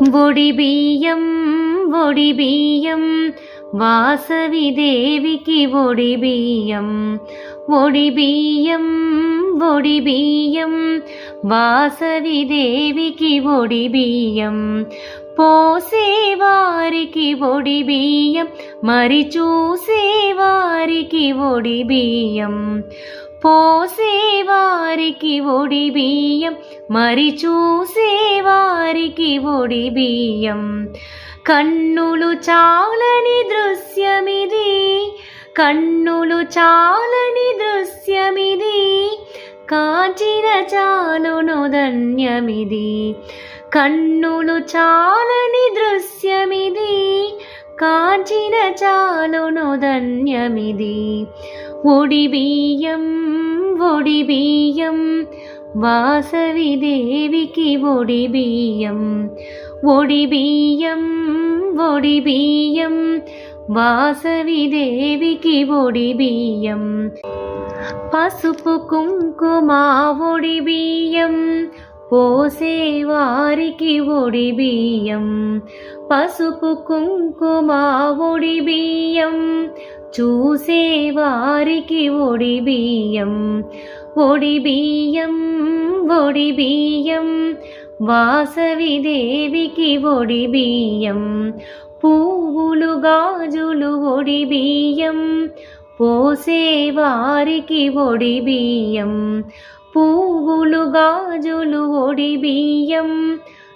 ఒడిబియ్యం ఒడిబియ్యం వాసవిదేవికి ఒడిబియ్యం ఒడిబియ్యం ఒడిబియ్యం వాసవిదేవికి ఒడిబియ్యం పోసేవారికి ఒడిబియ్యం మరి చూసేవారికి ఒడిబియ్యం పోసేవారికి ఒడిబియ్యం మరి చూసేవారికి ఒడిబియ్యం కన్నులు చాలని దృశ్యమిది కన్నులు చాలని దృశ్యమిది కాంచిన చాలును ధన్యమిది కన్నులు చాలని దృశ్యమిది కాంచిన చాలును ధన్యమిది ఒడిబియ్యం ఒడిబియ్యం వాసవిదేవికి ఒడిబియ్యం ఒడిబియ్యం ఒడిబియ్యం వాసవిదేవికి ఒడిబియ్యం పసుపు కుంకుమ ఒడిబియ్యం పోసేవారికి ఒడిబియ్యం పసుపు కుంకుమ ఒడిబియ్యం చూసేవారికి ఒడిబియ్యం ఒడిబియ్యం ఒడిబియ్యం వాసవిదేవికి ఒడిబియ్యం పువ్వులు గాజులు ఒడిబియ్యం పోసేవారికి ఒడిబియ్యం పువ్వులు గాజులు ఒడిబియ్యం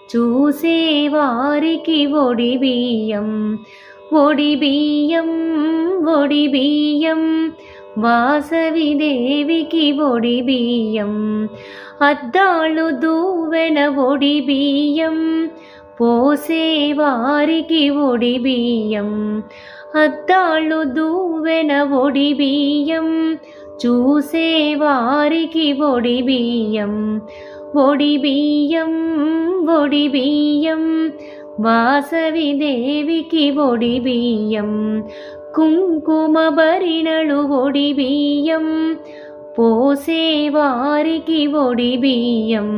చూసేవారికి ఒడిబియ్యం ఒడిబియ్యం ఒడిబియ్యం వాసవిదేవికి ఒడిబియ్యం అద్దాలు దూవెన ఒడిబియ్యం పోసేవారికి ఒడిబియ్యం అద్దాలు దూవెన ఒడిబియ్యం చూసేవారికి ఒడిబియ్యం ఒడిబియ్యం ఒడిబియ్యం వాసవిదేవికి ఒడిబియ్యం కుంకుమ భరిణలు ఒడిబియ్యం పోసేవారికి ఒడిబియ్యం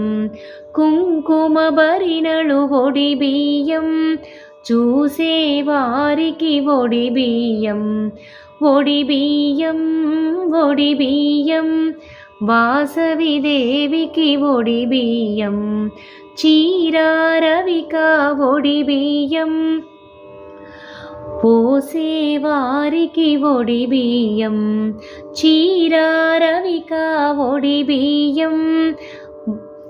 కుంకుమ భరిణలు ఒడిబియ్యం చూసేవారికి ఒడిబియ్యం ఒడిబియ్యం ఒడిబియ్యం వాసవిదేవికి ఒడిబియ్యం చీరారవిక ఒడిబియ్యం పోసేవారికి ఒడిబియ్యం చీరారవిక ఒడిబియ్యం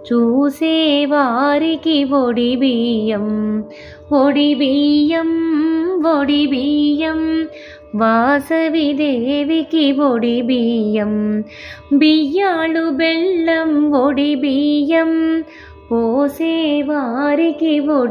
చూసేవారికి ఒడిబియ్యం ఒడిబియ్యం ఒడిబియ్యం వాసవిదేవికి ఒడిబియ్యం బియ్యాలు బెల్లం ఒడిబియ్యం పోసేవారికి ఒడి